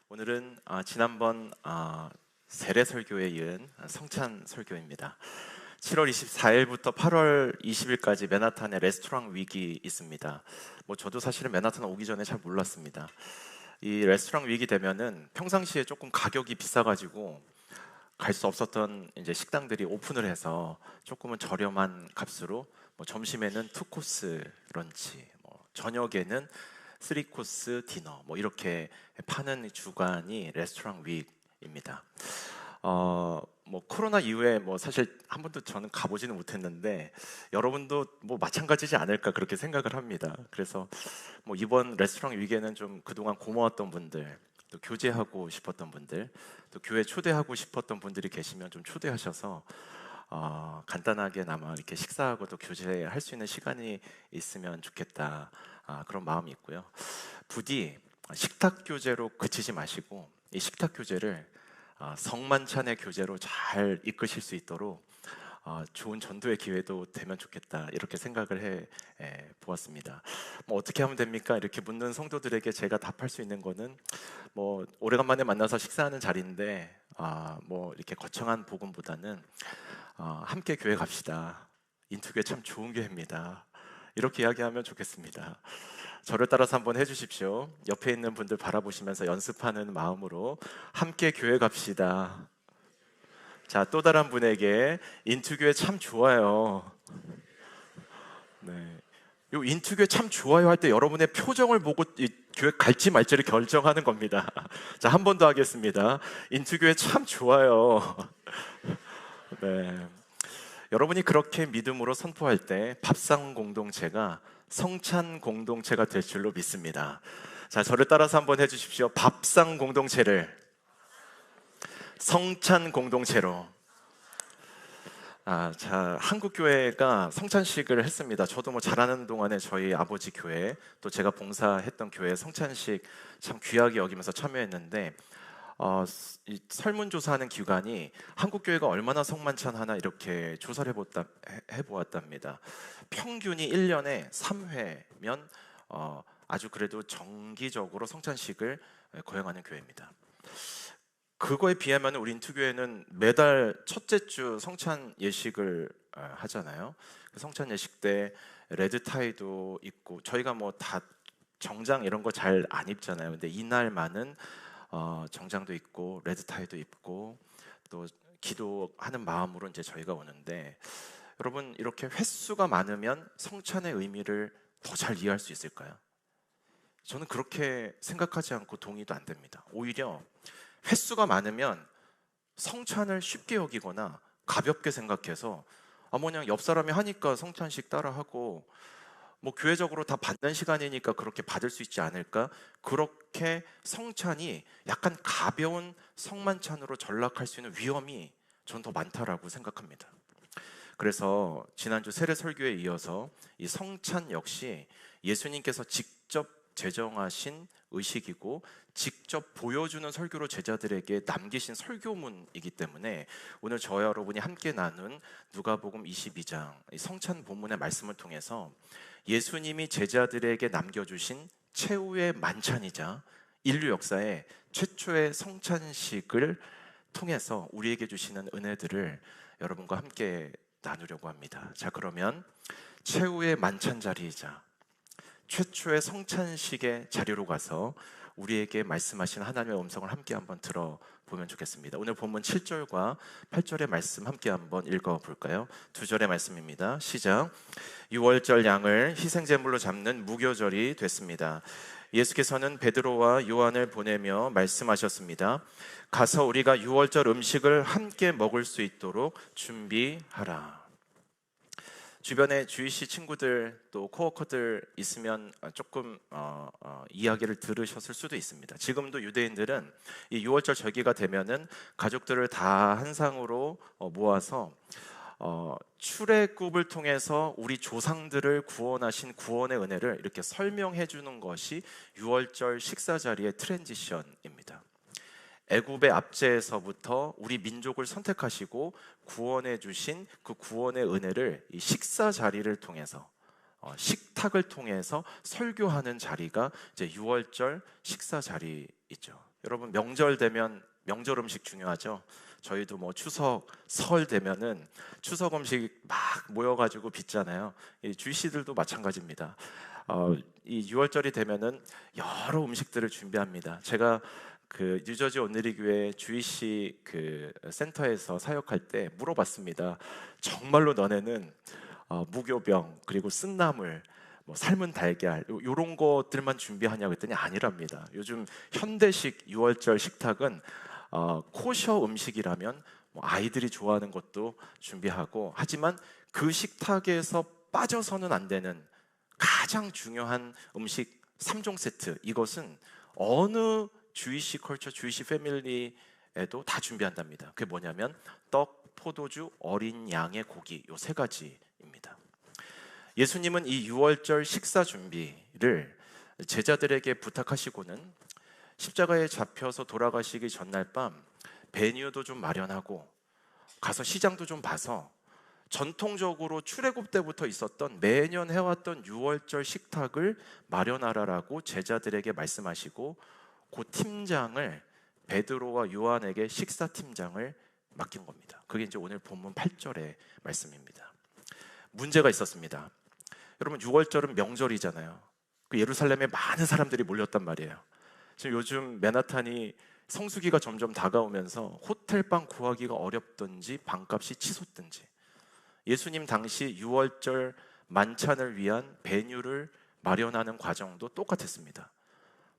오늘은 지난번 세례 설교에 이은 성찬 설교입니다. 7월 24일부터 8월 20일까지 맨하탄에 레스토랑 위기 있습니다. 저도 사실은 맨하탄 오기 전에 잘 몰랐습니다. 이 레스토랑 위기 되면은 평상시에 조금 가격이 비싸가지고 갈 수 없었던 이제 식당들이 오픈을 해서 조금은 저렴한 값으로 점심에는 2코스 런치, 저녁에는 3코스 디너 이렇게 파는 주간이 레스토랑 윅입니다. 코로나 이후에 사실 한 번도 저는 가보지는 못했는데 여러분도 마찬가지지 않을까 그렇게 생각을 합니다. 그래서 이번 레스토랑 윅에는 좀 그동안 고마웠던 분들, 또 교제하고 싶었던 분들, 또 교회 초대하고 싶었던 분들이 계시면 좀 초대하셔서 간단하게나마 이렇게 식사하고 또 교제할 수 있는 시간이 있으면 좋겠다, 그런 마음이 있고요. 부디 식탁 교제로 그치지 마시고 이 식탁 교제를 성만찬의 교제로 잘 이끄실 수 있도록 좋은 전도의 기회도 되면 좋겠다, 이렇게 생각을 해 보았습니다. 어떻게 하면 됩니까? 이렇게 묻는 성도들에게 제가 답할 수 있는 거는 오래간만에 만나서 식사하는 자리인데 이렇게 거창한 복음보다는 함께 교회 갑시다, 인투교회 참 좋은 교회입니다, 이렇게 이야기하면 좋겠습니다. 저를 따라서 한번 해주십시오. 옆에 있는 분들 바라보시면서 연습하는 마음으로 함께 교회 갑시다. 자, 또 다른 분에게 인투교회 참 좋아요. 네, 요 인투교회 참 좋아요 할 때 여러분의 표정을 보고 이 교회 갈지 말지를 결정하는 겁니다. 자, 한 번 더 하겠습니다. 인투교회 참 좋아요. 네, 여러분이 그렇게 믿음으로 선포할 때 밥상 공동체가 성찬 공동체가 될 줄로 믿습니다. 자, 저를 따라서 한번 해주십시오. 밥상 공동체를 성찬 공동체로. 자, 한국 교회가 성찬식을 했습니다. 저도 잘하는 동안에 저희 아버지 교회, 또 제가 봉사했던 교회 성찬식 참 귀하게 여기면서 참여했는데 이 설문조사하는 기관이 한국 교회가 얼마나 성만찬 하나 이렇게 조사를 해보았답니다. 평균이 1년에 3회면 아주 그래도 정기적으로 성찬식을 거행하는 교회입니다. 그거에 비하면 우리 인투교회는 매달 첫째 주 성찬 예식을 하잖아요. 그 성찬 예식 때 레드타이도 입고, 저희가 다 정장 이런 거 잘 안 입잖아요. 근데 이날만은 정장도 입고 레드타이도 입고 또 기도하는 마음으로 이제 저희가 오는데, 여러분 이렇게 횟수가 많으면 성찬의 의미를 더 잘 이해할 수 있을까요? 저는 그렇게 생각하지 않고 동의도 안 됩니다. 오히려 횟수가 많으면 성찬을 쉽게 여기거나 가볍게 생각해서 그냥 옆 사람이 하니까 성찬식 따라하고 교회적으로 다 받는 시간이니까 그렇게 받을 수 있지 않을까, 그렇게 성찬이 약간 가벼운 성만찬으로 전락할 수 있는 위험이 전 더 많다라고 생각합니다. 그래서 지난주 세례 설교에 이어서 이 성찬 역시 예수님께서 직접 제정하신 의식이고 직접 보여주는 설교로 제자들에게 남기신 설교문이기 때문에 오늘 저와 여러분이 함께 나눈 누가복음 22장 성찬 본문의 말씀을 통해서 예수님이 제자들에게 남겨주신 최후의 만찬이자 인류 역사의 최초의 성찬식을 통해서 우리에게 주시는 은혜들을 여러분과 함께 나누려고 합니다. 자, 그러면 최후의 만찬 자리이자 최초의 성찬식의 자리로 가서 우리에게 말씀하신 하나님의 음성을 함께 한번 들어보면 좋겠습니다. 오늘 본문 7절과 8절의 말씀 함께 한번 읽어볼까요? 두 절의 말씀입니다. 시작. 유월절 양을 희생제물로 잡는 무교절이 됐습니다. 예수께서는 베드로와 요한을 보내며 말씀하셨습니다. 가서 우리가 유월절 음식을 함께 먹을 수 있도록 준비하라. 주변에 주이시 친구들 또 코워커들 있으면 조금 이야기를 들으셨을 수도 있습니다. 지금도 유대인들은 이 6월절 절기가 되면은 가족들을 다 한 상으로 모아서 출애굽을 통해서 우리 조상들을 구원하신 구원의 은혜를 이렇게 설명해 주는 것이 6월절 식사 자리의 트랜지션입니다. 애굽의 압제에서부터 우리 민족을 선택하시고 구원해 주신 그 구원의 은혜를 이 식사 자리를 통해서 식탁을 통해서 설교하는 자리가 이제 유월절 식사 자리이죠. 여러분, 명절 되면 명절 음식 중요하죠. 저희도 뭐 추석, 설 되면은 추석 음식 막 모여가지고 빚잖아요. 이 주이씨들도 마찬가지입니다. 이 유월절이 되면은 여러 음식들을 준비합니다. 제가 그 뉴저지 온누리 교회 주이씨 그 센터에서 사역할 때 물어봤습니다. 정말로 너네는 무교병 그리고 쓴나물 뭐 삶은 달걀 요런 것들만 준비하냐고 했더니 아니랍니다. 요즘 현대식 유월절 식탁은 코셔 음식이라면 뭐 아이들이 좋아하는 것도 준비하고, 하지만 그 식탁에서 빠져서는 안 되는 가장 중요한 음식 3종 세트, 이것은 어느 주이시 컬처, 주이시 패밀리에도 다 준비한답니다. 그게 뭐냐면 떡, 포도주, 어린 양의 고기, 요 세 가지입니다. 예수님은 이 유월절 식사 준비를 제자들에게 부탁하시고는 십자가에 잡혀서 돌아가시기 전날 밤 베뉴도 좀 마련하고 가서 시장도 좀 봐서 전통적으로 출애굽 때부터 있었던 매년 해왔던 유월절 식탁을 마련하라라고 제자들에게 말씀하시고, 그 팀장을 베드로와 요한에게 식사 팀장을 맡긴 겁니다. 그게 이제 오늘 본문 8절의 말씀입니다. 문제가 있었습니다. 여러분, 유월절은 명절이잖아요. 그 예루살렘에 많은 사람들이 몰렸단 말이에요. 지금 요즘 맨하탄이 성수기가 점점 다가오면서 호텔방 구하기가 어렵든지 방값이 치솟든지, 예수님 당시 유월절 만찬을 위한 베뉴를 마련하는 과정도 똑같았습니다.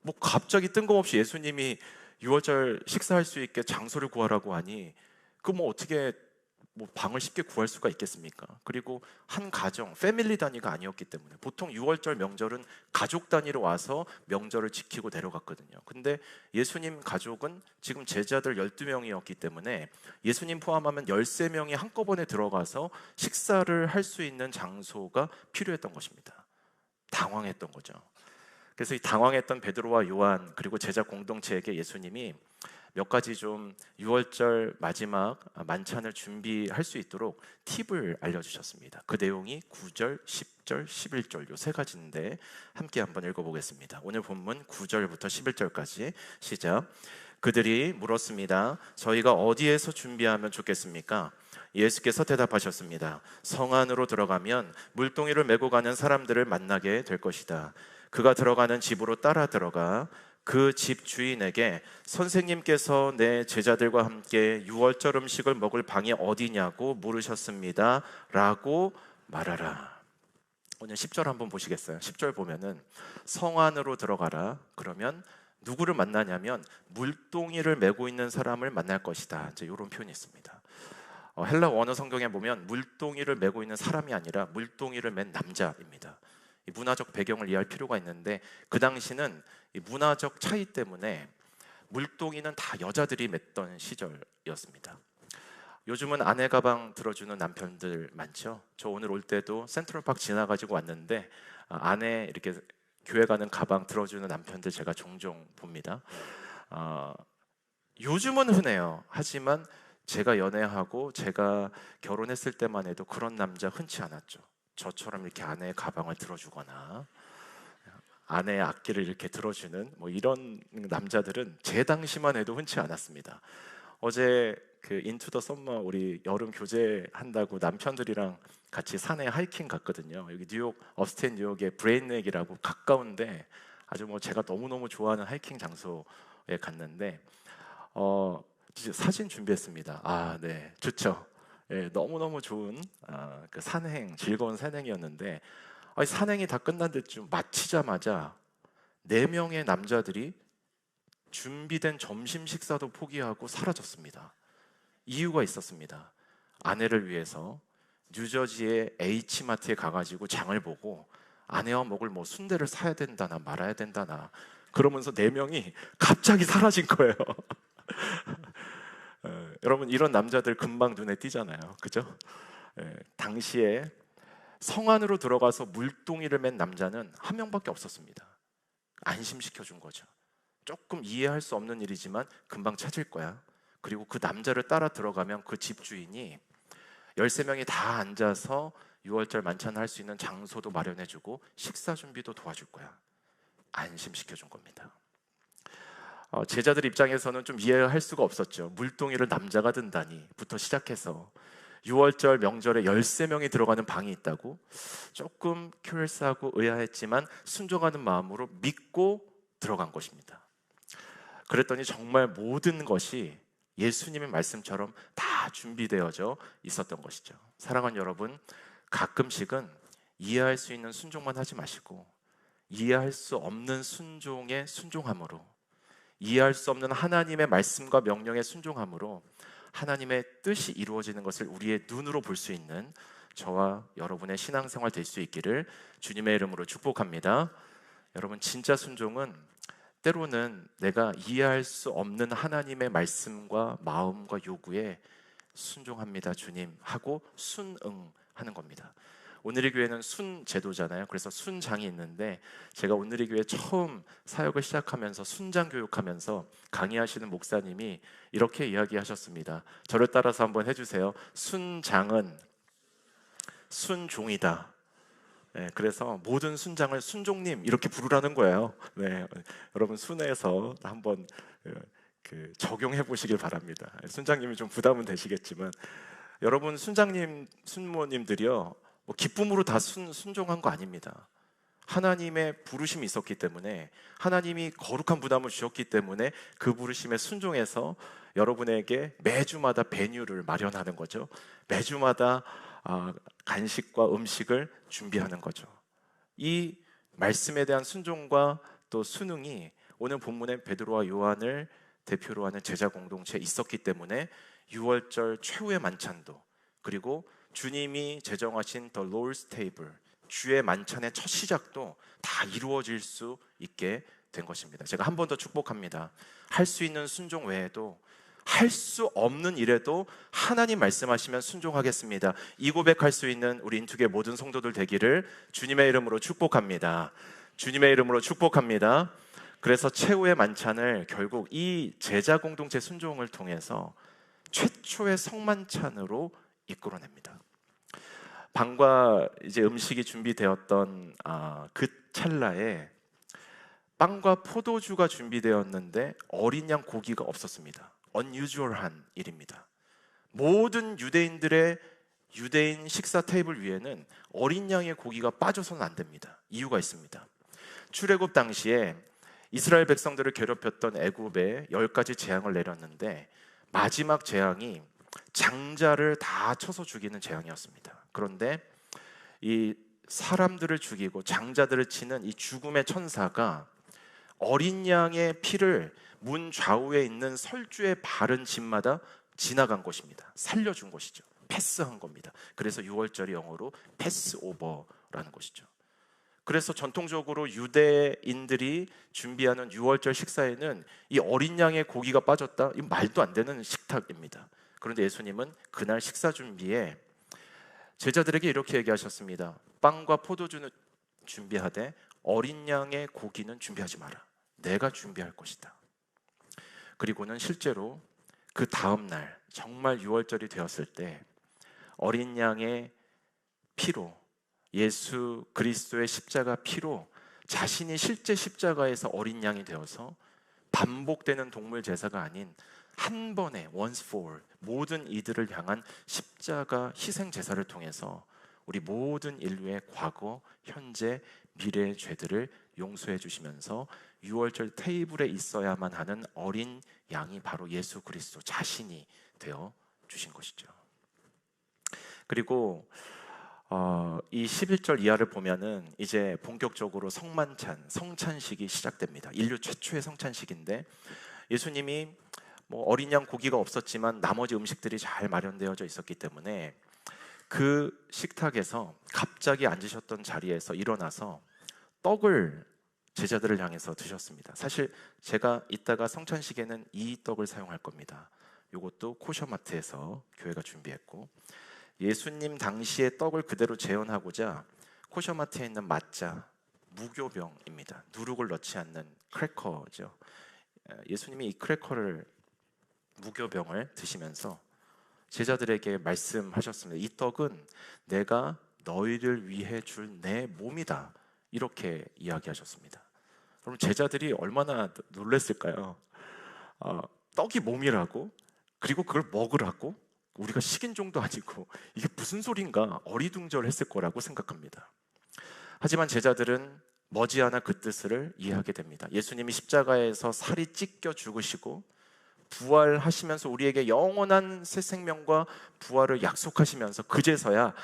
뭐 갑자기 뜬금없이 예수님이 유월절 식사할 수 있게 장소를 구하라고 하니 그 뭐 어떻게 뭐 방을 쉽게 구할 수가 있겠습니까? 그리고 한 가정, 패밀리 단위가 아니었기 때문에 보통 유월절 명절은 가족 단위로 와서 명절을 지키고 내려갔거든요. 근데 예수님 가족은 지금 제자들 12명이었기 때문에 예수님 포함하면 13명이 한꺼번에 들어가서 식사를 할 수 있는 장소가 필요했던 것입니다. 당황했던 거죠. 그래서 이 당황했던 베드로와 요한 그리고 제자 공동체에게 예수님이 몇 가지 좀 유월절 마지막 만찬을 준비할 수 있도록 팁을 알려주셨습니다. 그 내용이 9절, 10절, 11절 요 세 가지인데 함께 한번 읽어보겠습니다. 오늘 본문 9절부터 11절까지 시작. 그들이 물었습니다. 저희가 어디에서 준비하면 좋겠습니까? 예수께서 대답하셨습니다. 성 안으로 들어가면 물동이를 메고 가는 사람들을 만나게 될 것이다. 그가 들어가는 집으로 따라 들어가 그 집 주인에게 선생님께서 내 제자들과 함께 유월절 음식을 먹을 방이 어디냐고 물으셨습니다 라고 말하라. 오늘 10절 한번 보시겠어요? 10절 보면은 성 안으로 들어가라. 그러면 누구를 만나냐면 물동이를 메고 있는 사람을 만날 것이다. 이제 이런 표현이 있습니다. 헬라 원어 성경에 보면 물동이를 메고 있는 사람이 아니라 물동이를 맨 남자입니다. 이 문화적 배경을 이해할 필요가 있는데, 그 당시는 이 문화적 차이 때문에 물동이는 다 여자들이 맸던 시절이었습니다. 요즘은 아내 가방 들어주는 남편들 많죠. 저 오늘 올 때도 센트럴파크 지나가지고 왔는데 아내 이렇게 교회 가는 가방 들어주는 남편들 제가 종종 봅니다. 요즘은 흔해요. 하지만 제가 연애하고 제가 결혼했을 때만 해도 그런 남자 흔치 않았죠. 저처럼 이렇게 아내의 가방을 들어주거나 아내의 악기를 이렇게 들어주는 뭐 이런 남자들은 제 당시만 해도 흔치 않았습니다. 어제 그 인투 더 썸머 우리 여름 교제 한다고 남편들이랑 같이 산에 하이킹 갔거든요. 여기 뉴욕 업스테이트 뉴욕의 브레인넥이라고 가까운데 아주 뭐 제가 너무너무 좋아하는 하이킹 장소에 갔는데 사진 준비했습니다. 아, 네, 좋죠. 예, 너무너무 좋은 그 산행, 즐거운 산행이었는데 산행이 다 끝난 데쯤 마치자마자 4명의 남자들이 준비된 점심 식사도 포기하고 사라졌습니다. 이유가 있었습니다. 아내를 위해서 뉴저지의 H마트에 가가지고 장을 보고 아내와 먹을 뭐 순대를 사야 된다나 말아야 된다나 그러면서 4명이 갑자기 사라진 거예요. 여러분, 이런 남자들 금방 눈에 띄잖아요. 그죠? 당시에 성 안으로 들어가서 물동이를 맨 남자는 한 명밖에 없었습니다. 안심시켜 준 거죠. 조금 이해할 수 없는 일이지만 금방 찾을 거야. 그리고 그 남자를 따라 들어가면 그 집주인이 13명이 다 앉아서 6월절 만찬을 할 수 있는 장소도 마련해주고 식사 준비도 도와줄 거야. 안심시켜준 겁니다. 제자들 입장에서는 좀 이해할 수가 없었죠. 물동이를 남자가 든다니부터 시작해서 6월절 명절에 13명이 들어가는 방이 있다고? 조금 큐리어스하고 의아했지만 순종하는 마음으로 믿고 들어간 것입니다. 그랬더니 정말 모든 것이 예수님의 말씀처럼 다 준비되어져 있었던 것이죠. 사랑하는 여러분, 가끔씩은 이해할 수 있는 순종만 하지 마시고 이해할 수 없는 순종의 순종함으로, 이해할 수 없는 하나님의 말씀과 명령의 순종함으로 하나님의 뜻이 이루어지는 것을 우리의 눈으로 볼 수 있는 저와 여러분의 신앙생활 될 수 있기를 주님의 이름으로 축복합니다. 여러분, 진짜 순종은 때로는 내가 이해할 수 없는 하나님의 말씀과 마음과 요구에 순종합니다 주님 하고 순응하는 겁니다. 오늘의 교회는 순 제도잖아요. 그래서 순장이 있는데 제가 오늘의 교회 처음 사역을 시작하면서 순장 교육하면서 강의하시는 목사님이 이렇게 이야기하셨습니다. 저를 따라서 한번 해주세요. 순장은 순종이다. 네, 그래서 모든 순장을 순종님 이렇게 부르라는 거예요. 네, 여러분 순회에서 한번 적용해 보시길 바랍니다. 순장님이 좀 부담은 되시겠지만 여러분 순장님, 순모님들이요 뭐 기쁨으로 다 순종한 거 아닙니다. 하나님의 부르심이 있었기 때문에, 하나님이 거룩한 부담을 주셨기 때문에 그 부르심에 순종해서 여러분에게 매주마다 메뉴를 마련하는 거죠. 매주마다 간식과 음식을 준비하는 거죠. 이 말씀에 대한 순종과 또 순응이 오늘 본문의 베드로와 요한을 대표로 하는 제자 공동체에 있었기 때문에 6월절 최후의 만찬도, 그리고 주님이 제정하신 The Lord's Table, 주의 만찬의 첫 시작도 다 이루어질 수 있게 된 것입니다. 제가 한 번 더 축복합니다. 할 수 있는 순종 외에도 할 수 없는 일에도 하나님 말씀하시면 순종하겠습니다. 이 고백할 수 있는 우리 인투의 모든 성도들 되기를 주님의 이름으로 축복합니다. 주님의 이름으로 축복합니다. 그래서 최후의 만찬을 결국 이 제자 공동체 순종을 통해서 최초의 성만찬으로 이끌어냅니다. 방과 이제 음식이 준비되었던 그 찰나에 빵과 포도주가 준비되었는데 어린 양 고기가 없었습니다. unusual한 일입니다. 모든 유대인들의 유대인 식사 테이블 위에는 어린 양의 고기가 빠져서는 안 됩니다. 이유가 있습니다. 출애굽 당시에 이스라엘 백성들을 괴롭혔던 애굽에 10가지 재앙을 내렸는데 마지막 재앙이 장자를 다 쳐서 죽이는 재앙이었습니다. 그런데 이 사람들을 죽이고 장자들을 치는 이 죽음의 천사가 어린 양의 피를 문 좌우에 있는 설주에 바른 집마다 지나간 것입니다. 살려준 것이죠. 패스한 겁니다. 그래서 6월절이 영어로 패스오버라는 것이죠. 그래서 전통적으로 유대인들이 준비하는 6월절 식사에는 이 어린 양의 고기가 빠졌다? 이 말도 안 되는 식탁입니다. 그런데 예수님은 그날 식사 준비에 제자들에게 이렇게 얘기하셨습니다. 빵과 포도주는 준비하되 어린 양의 고기는 준비하지 마라. 내가 준비할 것이다. 그리고는 실제로 그 다음 날 정말 6월절이 되었을 때 어린 양의 피로, 예수 그리스도의 십자가 피로 자신이 실제 십자가에서 어린 양이 되어서 반복되는 동물 제사가 아닌 한 번에 once for all 모든 이들을 향한 십자가 희생 제사를 통해서 우리 모든 인류의 과거, 현재, 미래의 죄들을 용서해 주시면서 6월절 테이블에 있어야만 하는 어린 양이 바로 예수 그리스도 자신이 되어 주신 것이죠. 그리고 이 11절 이하를 보면은 이제 본격적으로 성만찬, 성찬식이 시작됩니다. 인류 최초의 성찬식인데 예수님이 뭐 어린 양 고기가 없었지만 나머지 음식들이 잘 마련되어져 있었기 때문에 그 식탁에서 갑자기 앉으셨던 자리에서 일어나서 떡을 제자들을 향해서 드셨습니다. 사실 제가 이따가 성찬식에는 이 떡을 사용할 겁니다. 이것도 코셔마트에서 교회가 준비했고, 예수님 당시의 떡을 그대로 재현하고자 코셔마트에 있는 마짜, 무교병입니다. 누룩을 넣지 않는 크래커죠. 예수님이 이 크래커를, 무교병을 드시면서 제자들에게 말씀하셨습니다. 이 떡은 내가 너희를 위해 줄 내 몸이다. 이렇게 이야기하셨습니다. 그럼 제자들이 얼마나 놀랐을까요? 떡이 몸이라고? 그리고 그걸 먹으라고? 우리가 식인종도 아니고 이게 무슨 소린가 어리둥절했을 거라고 생각합니다. 하지만 제자들은 머지않아 그 뜻을 이해하게 됩니다. 예수님이 십자가에서 살이 찢겨 죽으시고 부활하시면서 우리에게 영원한 새 생명과 부활을 약속하시면서 그제서야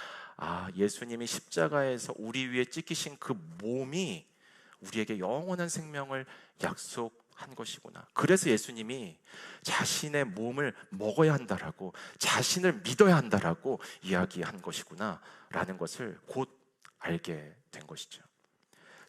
예수님이 십자가에서 우리 위에 찢기신 그 몸이 우리에게 영원한 생명을 약속한 것이구나. 그래서 예수님이 자신의 몸을 먹어야 한다라고, 자신을 믿어야 한다라고 이야기한 것이구나 라는 것을 곧 알게 된 것이죠.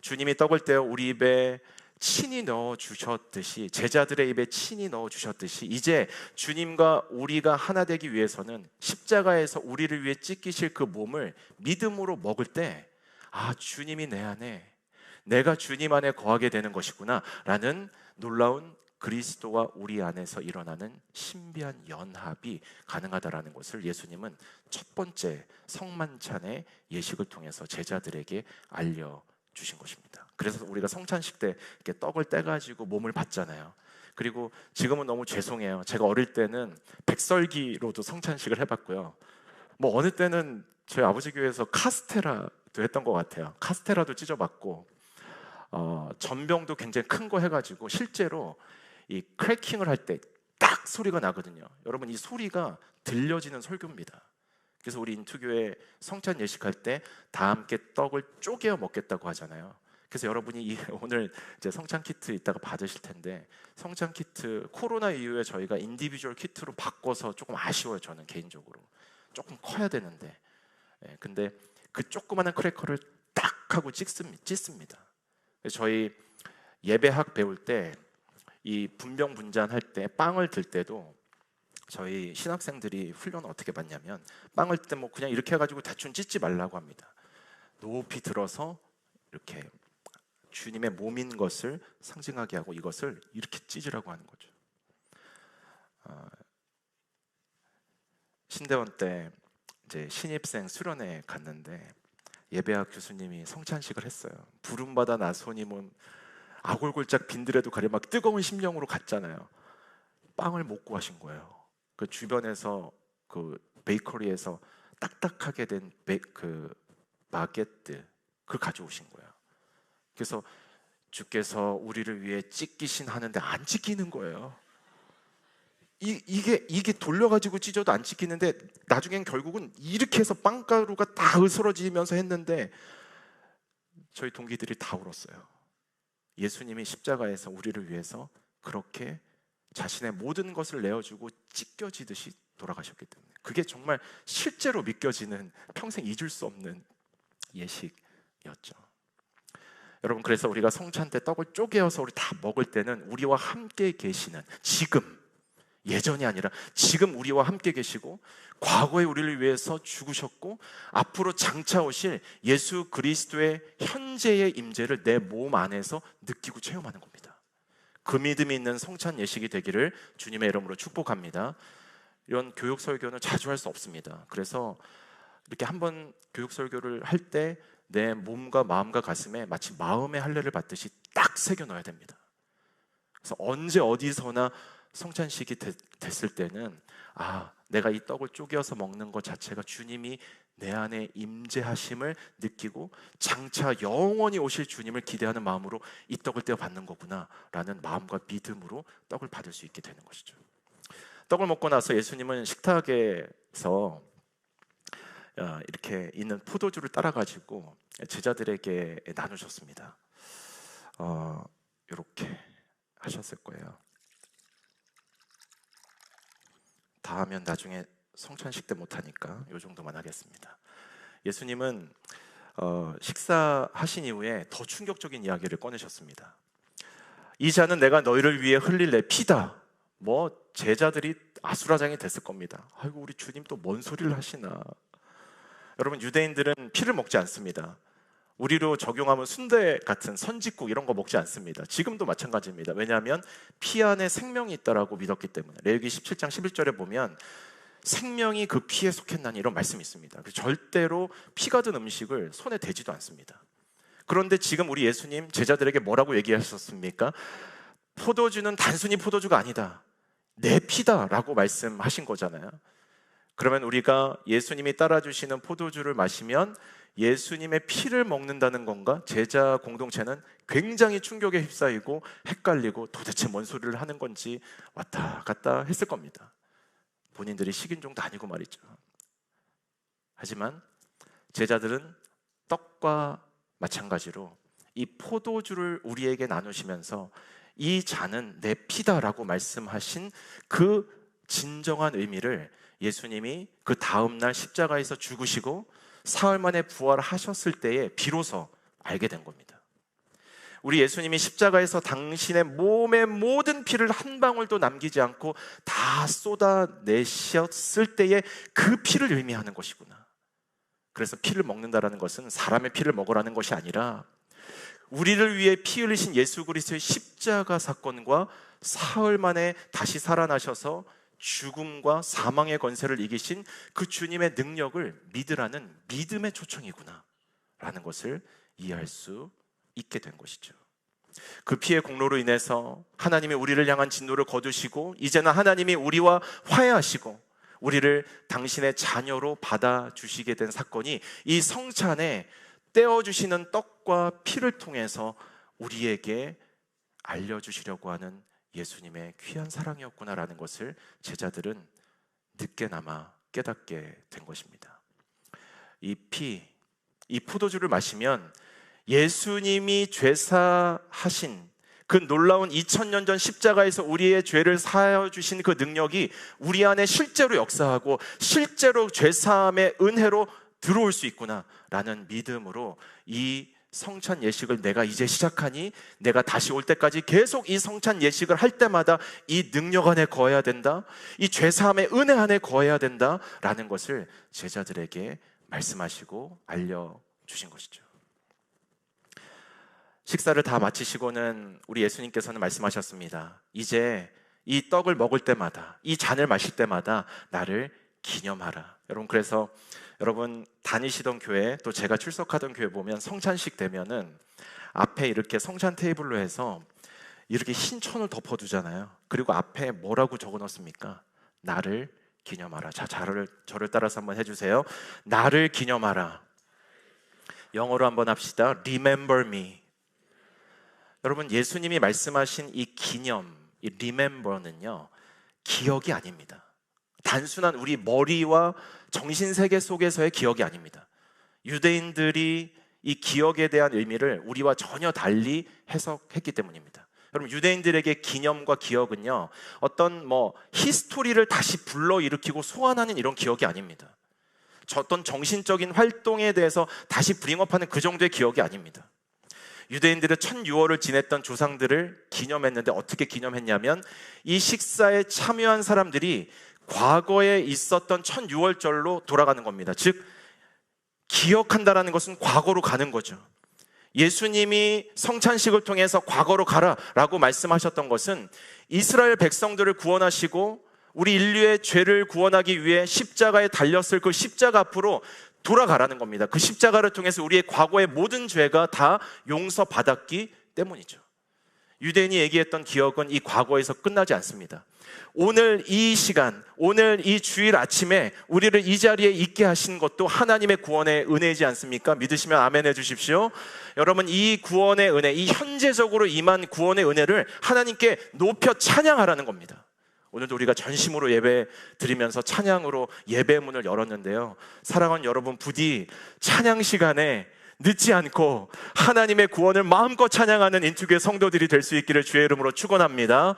주님이 떡을 떼어 우리 입에 친히 넣어 주셨듯이, 제자들의 입에 친히 넣어 주셨듯이, 이제 주님과 우리가 하나 되기 위해서는 십자가에서 우리를 위해 찢기실 그 몸을 믿음으로 먹을 때 주님이 내 안에, 내가 주님 안에 거하게 되는 것이구나 라는 놀라운 그리스도와 우리 안에서 일어나는 신비한 연합이 가능하다라는 것을 예수님은 첫 번째 성만찬의 예식을 통해서 제자들에게 알려주신 것입니다. 그래서 우리가 성찬식 때 이렇게 떡을 떼가지고 몸을 받잖아요. 그리고 지금은 너무 죄송해요. 제가 어릴 때는 백설기로도 성찬식을 해봤고요. 뭐 어느 때는 저희 아버지 교회에서 카스테라도 했던 것 같아요. 카스테라도 찢어봤고, 전병도 굉장히 큰 거 해가지고 실제로 이 크래킹을 할 때 딱 소리가 나거든요. 여러분, 이 소리가 들려지는 설교입니다. 그래서 우리 인투교회 성찬 예식할 때 다 함께 떡을 쪼개어 먹겠다고 하잖아요. 그래서 여러분이 오늘 이제 성찬 키트 이따가 받으실 텐데, 성찬 키트 코로나 이후에 저희가 인디비주얼 키트로 바꿔서 조금 아쉬워요. 저는 개인적으로 조금 커야 되는데, 근데 그 조그마한 크래커를 딱 하고 찢습니다. 저희 예배학 배울 때 이 분병분잔 할 때 빵을 들 때도 저희 신학생들이 훈련을 어떻게 받냐면, 빵을 들 때 뭐 그냥 이렇게 해가지고 대충 찢지 말라고 합니다. 높이 들어서 이렇게 주님의 몸인 것을 상징하게 하고 이것을 이렇게 찢으라고 하는 거죠. 신대원 때 이제 신입생 수련회 갔는데 예배학 교수님이 성찬식을 했어요. 부름받아 나소님은 아골골짝 빈들에도 가려 막 뜨거운 심령으로 갔잖아요. 빵을 못 구하신 거예요. 그 주변에서 그 베이커리에서 딱딱하게 된 그 바게트 그걸 가져오신 거예요. 그래서 주께서 우리를 위해 찢기신 하는데 안 찢기는 거예요. 이게 돌려가지고 찢어도 안 찢기는데 나중엔 결국은 이렇게 해서 빵가루가 다 으스러지면서 했는데 저희 동기들이 다 울었어요. 예수님이 십자가에서 우리를 위해서 그렇게 자신의 모든 것을 내어주고 찢겨지듯이 돌아가셨기 때문에 그게 정말 실제로 믿겨지는, 평생 잊을 수 없는 예식이었죠. 여러분, 그래서 우리가 성찬 때 떡을 쪼개어서 우리 다 먹을 때는 우리와 함께 계시는, 지금, 예전이 아니라 지금 우리와 함께 계시고 과거에 우리를 위해서 죽으셨고 앞으로 장차 오실 예수 그리스도의 현재의 임재를 내 몸 안에서 느끼고 체험하는 겁니다. 그 믿음이 있는 성찬 예식이 되기를 주님의 이름으로 축복합니다. 이런 교육 설교는 자주 할 수 없습니다. 그래서 이렇게 한번 교육 설교를 할 때 내 몸과 마음과 가슴에 마치 마음의 할례를 받듯이 딱 새겨 넣어야 됩니다. 그래서 언제 어디서나 성찬식이 됐을 때는 내가 이 떡을 쪼개어서 먹는 것 자체가 주님이 내 안에 임재하심을 느끼고 장차 영원히 오실 주님을 기대하는 마음으로 이 떡을 떼어 받는 거구나 라는 마음과 믿음으로 떡을 받을 수 있게 되는 것이죠. 떡을 먹고 나서 예수님은 식탁에서 이렇게 있는 포도주를 따라가지고 제자들에게 나누셨습니다. 이렇게 하셨을 거예요. 다 하면 나중에 성찬식 때 못하니까 이 정도만 하겠습니다. 예수님은 식사하신 이후에 더 충격적인 이야기를 꺼내셨습니다. 이 잔은 내가 너희를 위해 흘릴 내 피다. 뭐 제자들이 아수라장이 됐을 겁니다. 아이고, 우리 주님 또 뭔 소리를 하시나. 여러분, 유대인들은 피를 먹지 않습니다. 우리로 적용하면 순대 같은 선짓국 이런 거 먹지 않습니다. 지금도 마찬가지입니다. 왜냐하면 피 안에 생명이 있다라고 믿었기 때문에. 레위기 17장 11절에 보면 생명이 그 피에 속했나니 이런 말씀이 있습니다. 절대로 피가 든 음식을 손에 대지도 않습니다. 그런데 지금 우리 예수님 제자들에게 뭐라고 얘기하셨습니까? 포도주는 단순히 포도주가 아니다, 내 피다 라고 말씀하신 거잖아요. 그러면 우리가 예수님이 따라주시는 포도주를 마시면 예수님의 피를 먹는다는 건가? 제자 공동체는 굉장히 충격에 휩싸이고 헷갈리고 도대체 뭔 소리를 하는 건지 왔다 갔다 했을 겁니다. 본인들이 식인종도 아니고 말이죠. 하지만 제자들은 떡과 마찬가지로 이 포도주를 우리에게 나누시면서 이 잔은 내 피다라고 말씀하신 그 진정한 의미를 예수님이 그 다음날 십자가에서 죽으시고 사흘 만에 부활하셨을 때에 비로소 알게 된 겁니다. 우리 예수님이 십자가에서 당신의 몸의 모든 피를 한 방울도 남기지 않고 다 쏟아내셨을 때에 그 피를 의미하는 것이구나. 그래서 피를 먹는다라는 것은 사람의 피를 먹으라는 것이 아니라 우리를 위해 피 흘리신 예수 그리스도의 십자가 사건과 사흘 만에 다시 살아나셔서 죽음과 사망의 권세를 이기신 그 주님의 능력을 믿으라는 믿음의 초청이구나 라는 것을 이해할 수 있게 된 것이죠. 그 피의 공로로 인해서 하나님이 우리를 향한 진노를 거두시고 이제는 하나님이 우리와 화해하시고 우리를 당신의 자녀로 받아주시게 된 사건이 이 성찬에 떼어주시는 떡과 피를 통해서 우리에게 알려주시려고 하는 예수님의 귀한 사랑이었구나라는 것을 제자들은 늦게나마 깨닫게 된 것입니다. 이 피, 이 포도주를 마시면 예수님이 죄사하신 그 놀라운 2000년 전 십자가에서 우리의 죄를 사하여 주신 그 능력이 우리 안에 실제로 역사하고 실제로 죄사함의 은혜로 들어올 수 있구나라는 믿음으로 이 성찬 예식을 내가 이제 시작하니 내가 다시 올 때까지 계속 이 성찬 예식을 할 때마다 이 능력 안에 거해야 된다, 이 죄사함의 은혜 안에 거해야 된다라는 것을 제자들에게 말씀하시고 알려주신 것이죠. 식사를 다 마치시고는 우리 예수님께서는 말씀하셨습니다. 이제 이 떡을 먹을 때마다, 이 잔을 마실 때마다 나를 기념하라. 여러분, 그래서 여러분 다니시던 교회, 또 제가 출석하던 교회 보면 성찬식 되면은 앞에 이렇게 성찬 테이블로 해서 이렇게 흰 천을 덮어두잖아요. 그리고 앞에 뭐라고 적어 놓습니까? 나를 기념하라. 자, 저를 따라서 한번 해주세요. 나를 기념하라. 영어로 한번 합시다. Remember me. 여러분, 예수님이 말씀하신 이 기념, 이 remember는요, 기억이 아닙니다. 단순한 우리 머리와 정신세계 속에서의 기억이 아닙니다. 유대인들이 이 기억에 대한 의미를 우리와 전혀 달리 해석했기 때문입니다. 여러분, 유대인들에게 기념과 기억은요, 어떤 히스토리를 다시 불러일으키고 소환하는 이런 기억이 아닙니다. 어떤 정신적인 활동에 대해서 다시 브링업하는 그 정도의 기억이 아닙니다. 유대인들은 첫 유월을 지냈던 조상들을 기념했는데 어떻게 기념했냐면 이 식사에 참여한 사람들이 과거에 있었던 첫 유월절로 돌아가는 겁니다. 즉 기억한다라는 것은 과거로 가는 거죠. 예수님이 성찬식을 통해서 과거로 가라라고 말씀하셨던 것은 이스라엘 백성들을 구원하시고 우리 인류의 죄를 구원하기 위해 십자가에 달렸을 그 십자가 앞으로 돌아가라는 겁니다. 그 십자가를 통해서 우리의 과거의 모든 죄가 다 용서받았기 때문이죠. 유대인이 얘기했던 기억은 이 과거에서 끝나지 않습니다. 오늘 이 시간, 오늘 이 주일 아침에 우리를 이 자리에 있게 하신 것도 하나님의 구원의 은혜이지 않습니까? 믿으시면 아멘 해주십시오. 여러분, 이 구원의 은혜, 이 현재적으로 임한 구원의 은혜를 하나님께 높여 찬양하라는 겁니다. 오늘도 우리가 전심으로 예배 드리면서 찬양으로 예배 문을 열었는데요, 사랑하는 여러분, 부디 찬양 시간에 늦지 않고 하나님의 구원을 마음껏 찬양하는 인투교회 성도들이 될 수 있기를 주의 이름으로 축원합니다.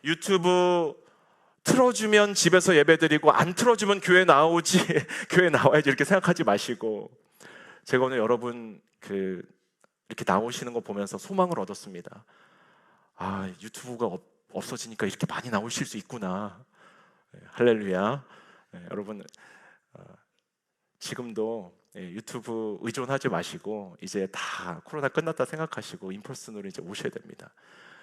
유튜브 틀어주면 집에서 예배드리고 안 틀어주면 교회 나오지 교회 나와야지 이렇게 생각하지 마시고, 제가 오늘 여러분 이렇게 나오시는 거 보면서 소망을 얻었습니다. 유튜브가 없어지니까 이렇게 많이 나오실 수 있구나. 할렐루야. 여러분, 지금도 유튜브 의존하지 마시고 이제 다 코로나 끝났다 생각하시고 인펄슨으로 이제 오셔야 됩니다.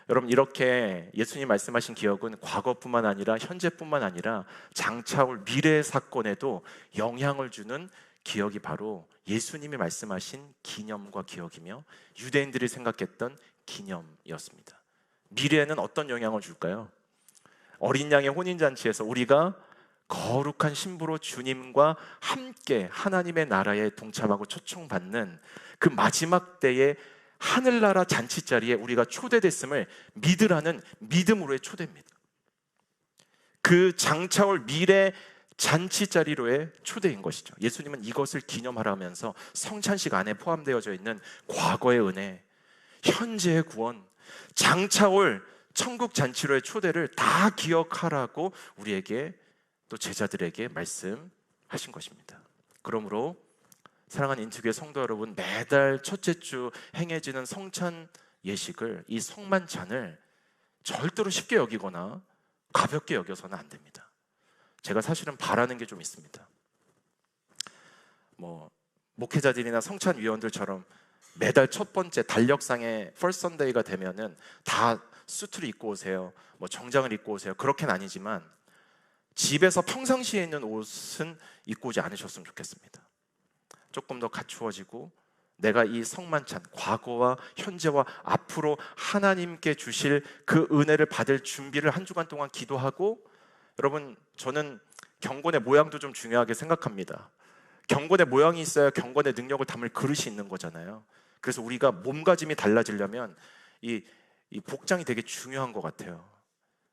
여러분, 이렇게 예수님 말씀하신 기억은 과거뿐만 아니라 현재뿐만 아니라 장차 올 미래 사건에도 영향을 주는 기억이 바로 예수님이 말씀하신 기념과 기억이며 유대인들이 생각했던 기념이었습니다. 미래에는 어떤 영향을 줄까요? 어린 양의 혼인잔치에서 우리가 거룩한 신부로 주님과 함께 하나님의 나라에 동참하고 초청받는 그 마지막 때의 하늘나라 잔치자리에 우리가 초대됐음을 믿으라는 믿음으로의 초대입니다. 그 장차올 미래 잔치자리로의 초대인 것이죠. 예수님은 이것을 기념하라면서 성찬식 안에 포함되어져 있는 과거의 은혜, 현재의 구원, 장차올 천국 잔치로의 초대를 다 기억하라고 우리에게 또 제자들에게 말씀하신 것입니다. 그러므로 사랑하는 인투교회 성도 여러분, 매달 첫째 주 행해지는 성찬 예식을, 이 성만찬을 절대로 쉽게 여기거나 가볍게 여겨서는 안 됩니다. 제가 사실은 바라는 게 좀 있습니다. 목회자들이나 성찬위원들처럼 매달 첫 번째 달력상의 First Sunday가 되면은 다 수트를 입고 오세요, 정장을 입고 오세요, 그렇게는 아니지만 집에서 평상시에 있는 옷은 입고 오지 않으셨으면 좋겠습니다. 조금 더 갖추어지고 내가 이 성만찬, 과거와 현재와 앞으로 하나님께 주실 그 은혜를 받을 준비를 한 주간 동안 기도하고, 여러분, 저는 경건의 모양도 좀 중요하게 생각합니다. 경건의 모양이 있어야 경건의 능력을 담을 그릇이 있는 거잖아요. 그래서 우리가 몸가짐이 달라지려면 이 복장이 되게 중요한 것 같아요.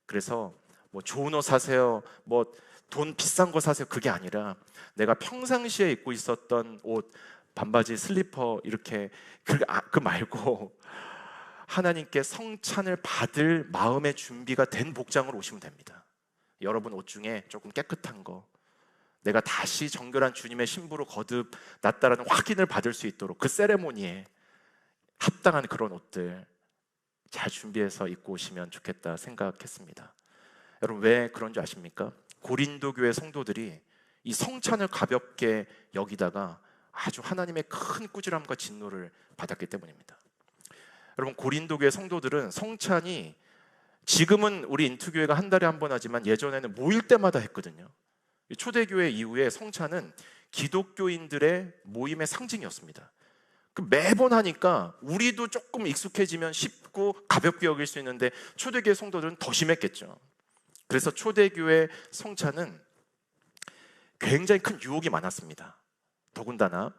그래서 좋은 옷 사세요, 돈 비싼 거 사세요, 그게 아니라 내가 평상시에 입고 있었던 옷, 반바지, 슬리퍼, 이렇게 그 말고 하나님께 성찬을 받을 마음의 준비가 된 복장으로 오시면 됩니다. 여러분 옷 중에 조금 깨끗한 거, 내가 다시 정결한 주님의 신부로 거듭났다라는 확인을 받을 수 있도록 그 세레모니에 합당한 그런 옷들 잘 준비해서 입고 오시면 좋겠다 생각했습니다. 여러분, 왜 그런 줄 아십니까? 고린도 교회 성도들이 이 성찬을 가볍게 여기다가 아주 하나님의 큰 꾸지람과 진노를 받았기 때문입니다. 여러분, 고린도 교회 성도들은 성찬이, 지금은 우리 인투교회가 한 달에 한 번 하지만 예전에는 모일 때마다 했거든요. 초대교회 이후에 성찬은 기독교인들의 모임의 상징이었습니다. 매번 하니까 우리도 조금 익숙해지면 쉽고 가볍게 여길 수 있는데 초대교회 성도들은 더 심했겠죠. 그래서 초대교회 성찬은 굉장히 큰 유혹이 많았습니다. 더군다나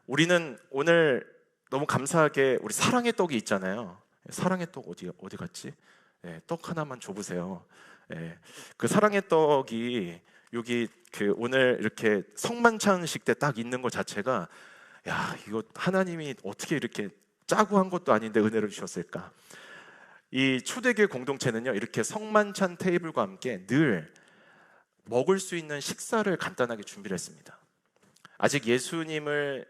우리는 오늘 너무 감사하게 우리 사랑의 떡이 있잖아요. 사랑의 떡 어디 갔지? 떡 하나만 줘보세요. 그 사랑의 떡이 여기 오늘 이렇게 성만찬식 때 딱 있는 것 자체가, 야, 이거 하나님이 어떻게 이렇게 짜고 한 것도 아닌데 은혜를 주셨을까? 이 초대교회 공동체는요, 이렇게 성만찬 테이블과 함께 늘 먹을 수 있는 식사를 간단하게 준비를 했습니다. 아직 예수님을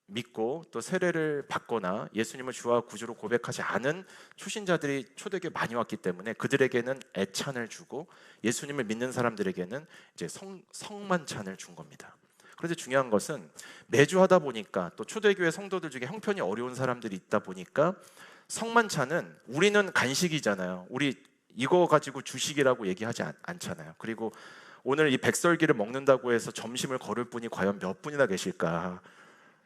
믿고 또 세례를 받거나 예수님을 주와 구주로 고백하지 않은 초신자들이 초대교회에 많이 왔기 때문에 그들에게는 애찬을 주고 예수님을 믿는 사람들에게는 이제 성만찬을 준 겁니다. 그런데 중요한 것은 매주 하다 보니까 또 초대교회 성도들 중에 형편이 어려운 사람들이 있다 보니까 성만찬은 우리는 간식이잖아요. 우리 이거 가지고 주식이라고 얘기하지 않잖아요. 그리고 오늘 이 백설기를 먹는다고 해서 점심을 거를 분이 과연 몇 분이나 계실까?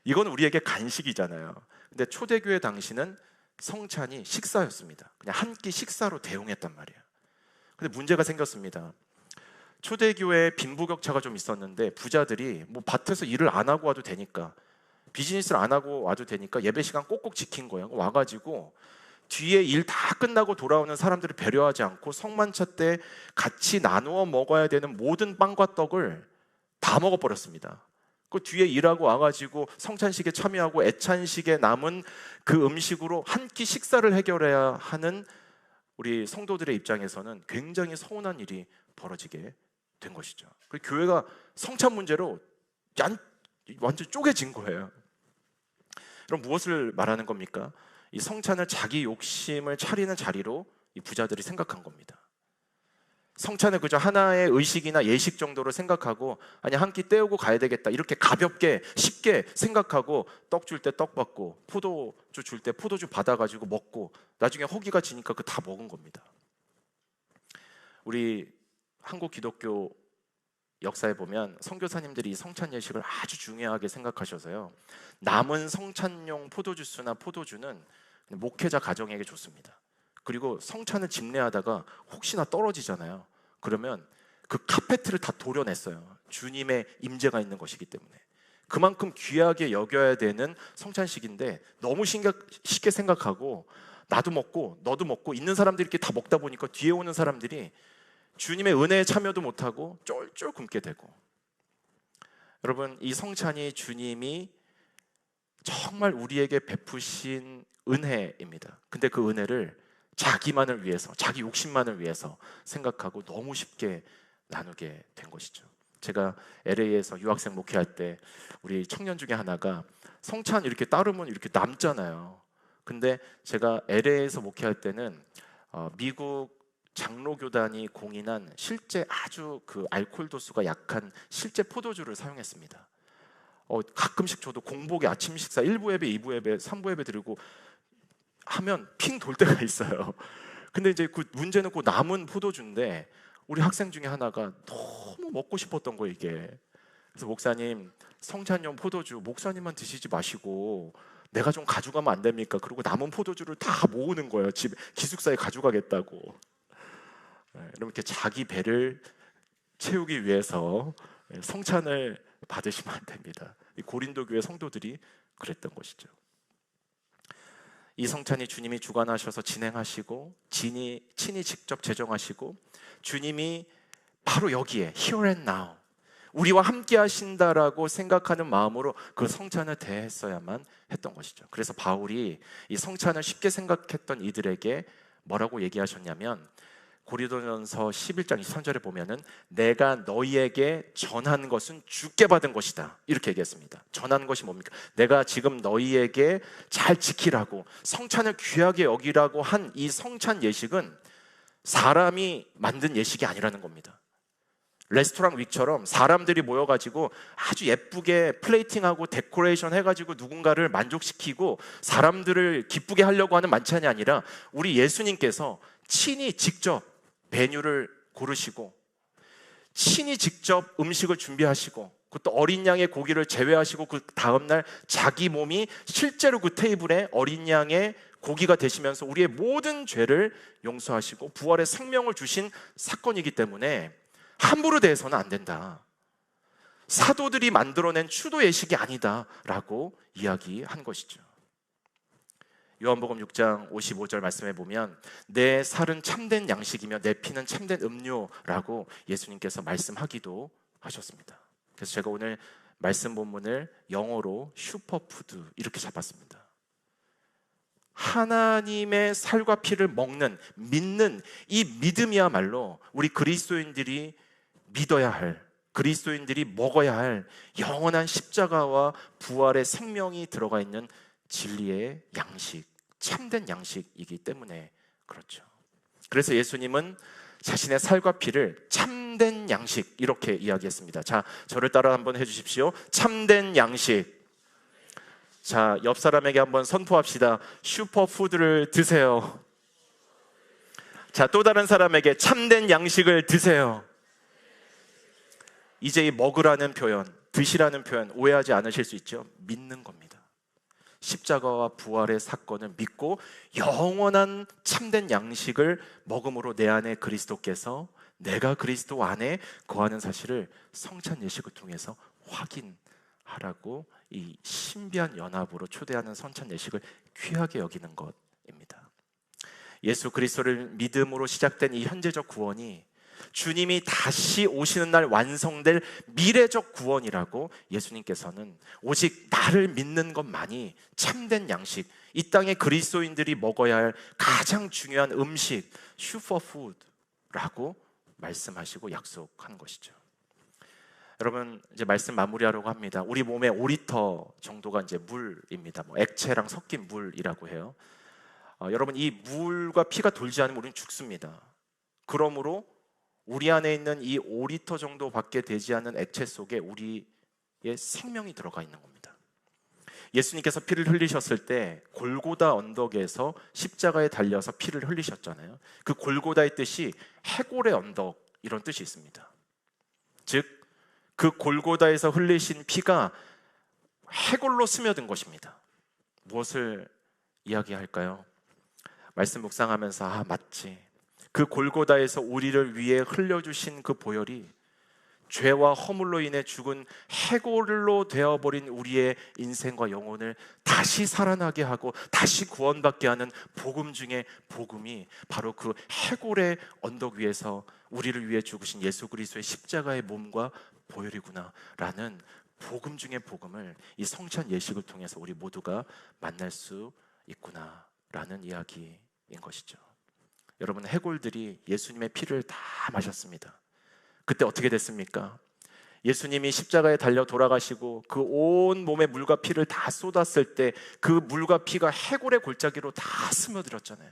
이건 우리에게 간식이잖아요. 근데 초대교회 당시는 성찬이 식사였습니다. 그냥 한 끼 식사로 대용했단 말이에요. 근데 문제가 생겼습니다. 초대교회에 빈부격차가 좀 있었는데 부자들이 밭에서 일을 안 하고 와도 되니까, 비즈니스를 안 하고 와도 되니까 예배 시간 꼭꼭 지킨 거예요. 와가지고 뒤에 일 다 끝나고 돌아오는 사람들을 배려하지 않고 성만찬 때 같이 나누어 먹어야 되는 모든 빵과 떡을 다 먹어버렸습니다. 그 뒤에 일하고 와가지고 성찬식에 참여하고 애찬식에 남은 그 음식으로 한 끼 식사를 해결해야 하는 우리 성도들의 입장에서는 굉장히 서운한 일이 벌어지게 된 것이죠. 그리고 교회가 성찬 문제로 완전 쪼개진 거예요. 그럼 무엇을 말하는 겁니까? 이 성찬을 자기 욕심을 차리는 자리로 이 부자들이 생각한 겁니다. 성찬을 그저 하나의 의식이나 예식 정도로 생각하고 아니 한 끼 때우고 가야 되겠다 이렇게 가볍게 쉽게 생각하고 떡 줄 때 떡 받고 포도주 줄 때 포도주 받아가지고 먹고 나중에 허기가 지니까 그 다 먹은 겁니다. 우리 한국 기독교 역사에 보면 선교사님들이 이 성찬 예식을 아주 중요하게 생각하셔서요, 남은 성찬용 포도주스나 포도주는 목회자 가정에게 줬습니다. 그리고 성찬을 집례하다가 혹시나 떨어지잖아요. 그러면 그 카페트를 다 도려냈어요. 주님의 임재가 있는 것이기 때문에. 그만큼 귀하게 여겨야 되는 성찬식인데 너무 쉽게 생각하고 나도 먹고 너도 먹고 있는 사람들이 이렇게 다 먹다 보니까 뒤에 오는 사람들이 주님의 은혜에 참여도 못하고 쫄쫄 굶게 되고. 여러분, 이 성찬이 주님이 정말 우리에게 베푸신 은혜입니다. 근데 그 은혜를 자기만을 위해서, 자기 욕심만을 위해서 생각하고 너무 쉽게 나누게 된 것이죠. 제가 LA에서 유학생 목회할 때 우리 청년 중에 하나가 성찬 이렇게 따르면 이렇게 남잖아요. 근데 제가 LA에서 목회할 때는 미국 장로교단이 공인한 실제 아주 그 알코올 도수가 약한 실제 포도주를 사용했습니다. 가끔씩 저도 공복에 아침 식사 1부 예배, 2부 예배, 3부 예배 드리고 하면 핑 돌 때가 있어요. 근데 이제 그 문제는 그 남은 포도주인데 우리 학생 중에 하나가 너무 먹고 싶었던 거예요, 이게. 그래서 목사님, 성찬용 포도주 목사님만 드시지 마시고 내가 좀 가져가면 안 됩니까? 그리고 남은 포도주를 다 모으는 거예요. 집 기숙사에 가져가겠다고. 이렇게 자기 배를 채우기 위해서 성찬을 받으시면 안 됩니다. 고린도 교회 성도들이 그랬던 것이죠. 이 성찬이 주님이 주관하셔서 진행하시고 친히 직접 제정하시고 주님이 바로 여기에 here and now 우리와 함께 하신다라고 생각하는 마음으로 그 성찬을 대했어야만 했던 것이죠. 그래서 바울이 이 성찬을 쉽게 생각했던 이들에게 뭐라고 얘기하셨냐면 고린도전서 11장 23절에 보면은 내가 너희에게 전한 것은 주께 받은 것이다 이렇게 얘기했습니다. 전하는 것이 뭡니까? 내가 지금 너희에게 잘 지키라고 성찬을 귀하게 여기라고 한 이 성찬 예식은 사람이 만든 예식이 아니라는 겁니다. 레스토랑 윅처럼 사람들이 모여가지고 아주 예쁘게 플레이팅하고 데코레이션 해가지고 누군가를 만족시키고 사람들을 기쁘게 하려고 하는 만찬이 아니라 우리 예수님께서 친히 직접 메뉴를 고르시고 친히 직접 음식을 준비하시고 그것도 어린 양의 고기를 제외하시고 그 다음날 자기 몸이 실제로 그 테이블에 어린 양의 고기가 되시면서 우리의 모든 죄를 용서하시고 부활의 생명을 주신 사건이기 때문에 함부로 대해서는 안 된다. 사도들이 만들어낸 추도 예식이 아니다라고 이야기한 것이죠. 요한복음 6장 55절 말씀에 보면 내 살은 참된 양식이며 내 피는 참된 음료라고 예수님께서 말씀하기도 하셨습니다. 그래서 제가 오늘 말씀 본문을 영어로 슈퍼푸드 이렇게 잡았습니다. 하나님의 살과 피를 먹는, 믿는 이 믿음이야말로 우리 그리스도인들이 믿어야 할, 그리스도인들이 먹어야 할 영원한 십자가와 부활의 생명이 들어가 있는 진리의 양식, 참된 양식이기 때문에 그렇죠. 그래서 예수님은 자신의 살과 피를 참된 양식 이렇게 이야기했습니다. 자, 저를 따라 한번 해주십시오. 참된 양식. 자, 옆 사람에게 한번 선포합시다. 슈퍼푸드를 드세요. 자, 또 다른 사람에게 참된 양식을 드세요. 이제 이 먹으라는 표현, 드시라는 표현 오해하지 않으실 수 있죠? 믿는 겁니다. 십자가와 부활의 사건을 믿고 영원한 참된 양식을 먹음으로 내 안에 그리스도께서 내가 그리스도 안에 거하는 사실을 성찬 예식을 통해서 확인하라고 이 신비한 연합으로 초대하는 성찬 예식을 귀하게 여기는 것입니다. 예수 그리스도를 믿음으로 시작된 이 현재적 구원이 주님이 다시 오시는 날 완성될 미래적 구원이라고 예수님께서는 오직 나를 믿는 것만이 참된 양식, 이 땅의 그리스도인들이 먹어야 할 가장 중요한 음식, 슈퍼푸드라고 말씀하시고 약속한 것이죠. 여러분, 이제 말씀 마무리하려고 합니다. 우리 몸에 5리터 정도가 이제 물입니다. 액체랑 섞인 물이라고 해요. 여러분, 이 물과 피가 돌지 않으면 우리는 죽습니다. 그러므로 우리 안에 있는 이 5리터 정도밖에 되지 않은 액체 속에 우리의 생명이 들어가 있는 겁니다. 예수님께서 피를 흘리셨을 때 골고다 언덕에서 십자가에 달려서 피를 흘리셨잖아요. 그 골고다의 뜻이 해골의 언덕, 이런 뜻이 있습니다. 즉, 그 골고다에서 흘리신 피가 해골로 스며든 것입니다. 무엇을 이야기할까요? 말씀 묵상하면서 맞지, 그 골고다에서 우리를 위해 흘려주신 그 보혈이 죄와 허물로 인해 죽은 해골로 되어버린 우리의 인생과 영혼을 다시 살아나게 하고 다시 구원받게 하는 복음 중에 복음이 바로 그 해골의 언덕 위에서 우리를 위해 죽으신 예수 그리스도의 십자가의 몸과 보혈이구나 라는 복음 중에 복음을 이 성찬 예식을 통해서 우리 모두가 만날 수 있구나 라는 이야기인 것이죠. 여러분, 해골들이 예수님의 피를 다 마셨습니다. 그때 어떻게 됐습니까? 예수님이 십자가에 달려 돌아가시고 그 온 몸에 물과 피를 다 쏟았을 때 그 물과 피가 해골의 골짜기로 다 스며들었잖아요.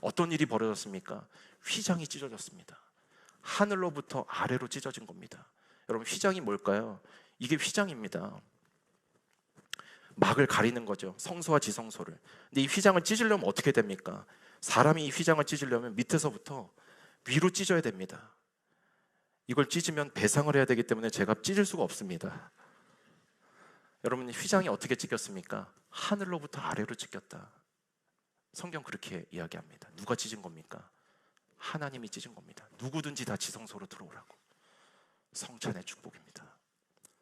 어떤 일이 벌어졌습니까? 휘장이 찢어졌습니다. 하늘로부터 아래로 찢어진 겁니다. 여러분, 휘장이 뭘까요? 이게 휘장입니다. 막을 가리는 거죠. 성소와 지성소를. 근데 이 휘장을 찢으려면 어떻게 됩니까? 사람이 이 휘장을 찢으려면 밑에서부터 위로 찢어야 됩니다. 이걸 찢으면 배상을 해야 되기 때문에 제가 찢을 수가 없습니다. 여러분, 휘장이 어떻게 찢겼습니까? 하늘로부터 아래로 찢겼다. 성경 그렇게 이야기합니다. 누가 찢은 겁니까? 하나님이 찢은 겁니다. 누구든지 다 지성소로 들어오라고. 성찬의 축복입니다.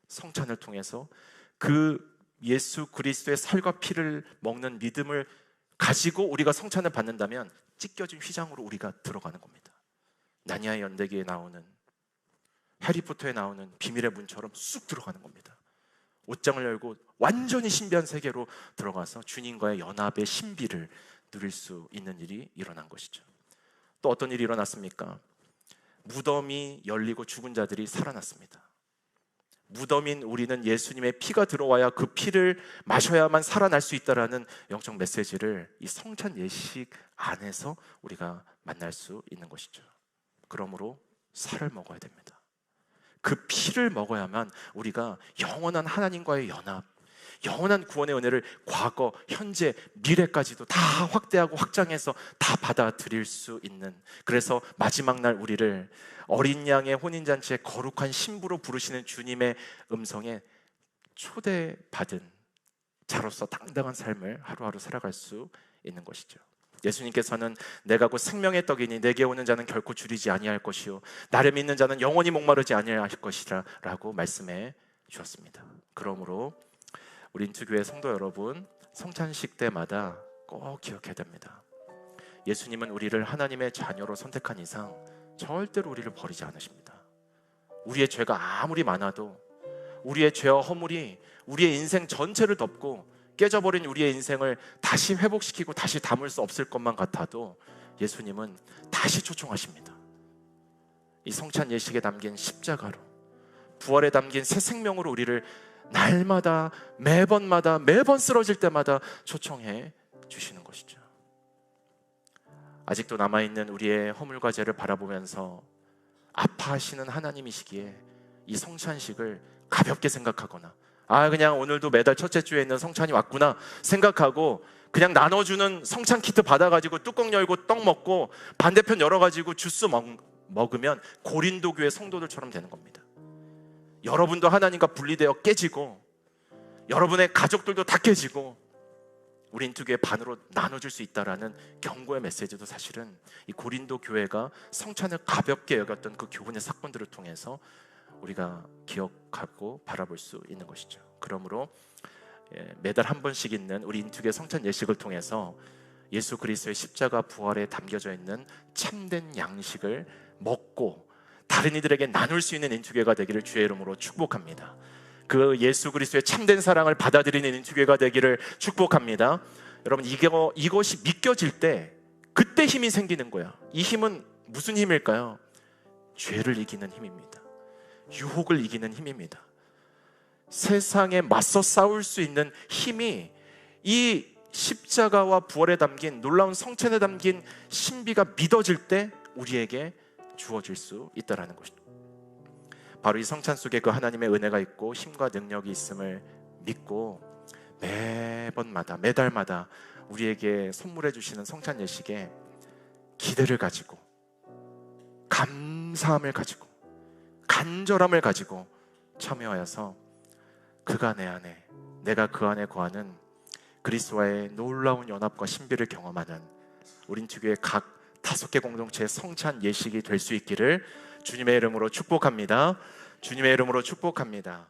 성찬을 통해서 그 예수 그리스도의 살과 피를 먹는 믿음을 가지고 우리가 성찬을 받는다면 찢겨진 휘장으로 우리가 들어가는 겁니다. 나니아의 연대기에 나오는, 해리포터에 나오는 비밀의 문처럼 쑥 들어가는 겁니다. 옷장을 열고 완전히 신비한 세계로 들어가서 주님과의 연합의 신비를 누릴 수 있는 일이 일어난 것이죠. 또 어떤 일이 일어났습니까? 무덤이 열리고 죽은 자들이 살아났습니다. 무덤인 우리는 예수님의 피가 들어와야 그 피를 마셔야만 살아날 수 있다라는 영적 메시지를 이 성찬 예식 안에서 우리가 만날 수 있는 것이죠. 그러므로 살을 먹어야 됩니다. 그 피를 먹어야만 우리가 영원한 하나님과의 연합, 영원한 구원의 은혜를 과거, 현재, 미래까지도 다 확대하고 확장해서 다 받아들일 수 있는, 그래서 마지막 날 우리를 어린 양의 혼인잔치의 거룩한 신부로 부르시는 주님의 음성에 초대받은 자로서 당당한 삶을 하루하루 살아갈 수 있는 것이죠. 예수님께서는 내가 곧 생명의 떡이니 내게 오는 자는 결코 줄이지 아니할 것이요 나를 믿는 자는 영원히 목마르지 아니할 것이라 라고 말씀해 주었습니다. 그러므로 우리 인투교회 성도 여러분, 성찬식 때마다 꼭 기억해야 됩니다. 예수님은 우리를 하나님의 자녀로 선택한 이상 절대로 우리를 버리지 않으십니다. 우리의 죄가 아무리 많아도, 우리의 죄와 허물이 우리의 인생 전체를 덮고 깨져버린 우리의 인생을 다시 회복시키고 다시 담을 수 없을 것만 같아도 예수님은 다시 초청하십니다. 이 성찬 예식에 담긴 십자가로, 부활에 담긴 새 생명으로 우리를 날마다, 매번마다, 매번 쓰러질 때마다 초청해 주시는 것이죠. 아직도 남아있는 우리의 허물과 죄를 바라보면서 아파하시는 하나님이시기에 이 성찬식을 가볍게 생각하거나, 그냥 오늘도 매달 첫째 주에 있는 성찬이 왔구나 생각하고 그냥 나눠주는 성찬 키트 받아가지고 뚜껑 열고 떡 먹고 반대편 열어가지고 주스 먹으면 고린도 교회 성도들처럼 되는 겁니다. 여러분도 하나님과 분리되어 깨지고 여러분의 가족들도 다 깨지고 우리 인투교회 반으로 나눠줄 수 있다라는 경고의 메시지도 사실은 이 고린도 교회가 성찬을 가볍게 여겼던 그 교훈의 사건들을 통해서 우리가 기억하고 바라볼 수 있는 것이죠. 그러므로 매달 한 번씩 있는 우리 인투교회 성찬 예식을 통해서 예수 그리스도의 십자가 부활에 담겨져 있는 참된 양식을 먹고 다른 이들에게 나눌 수 있는 인투교회가 되기를 주의 이름으로 축복합니다. 그 예수 그리스도의 참된 사랑을 받아들이는 인투교회가 되기를 축복합니다. 여러분, 이것이 믿겨질 때 그때 힘이 생기는 거야. 이 힘은 무슨 힘일까요? 죄를 이기는 힘입니다. 유혹을 이기는 힘입니다. 세상에 맞서 싸울 수 있는 힘이 이 십자가와 부활에 담긴 놀라운 성찬에 담긴 신비가 믿어질 때 우리에게 주어질 수 있다라는 것이죠. 바로 이 성찬 속에 그 하나님의 은혜가 있고 힘과 능력이 있음을 믿고 매번마다 매달마다 우리에게 선물해 주시는 성찬 예식에 기대를 가지고 감사함을 가지고 간절함을 가지고 참여하여서 그가 내 안에 내가 그 안에 거하는 그리스도와의 놀라운 연합과 신비를 경험하는 우린투교의 각 5개 공동체의 성찬 예식이 될 수 있기를 주님의 이름으로 축복합니다. 주님의 이름으로 축복합니다.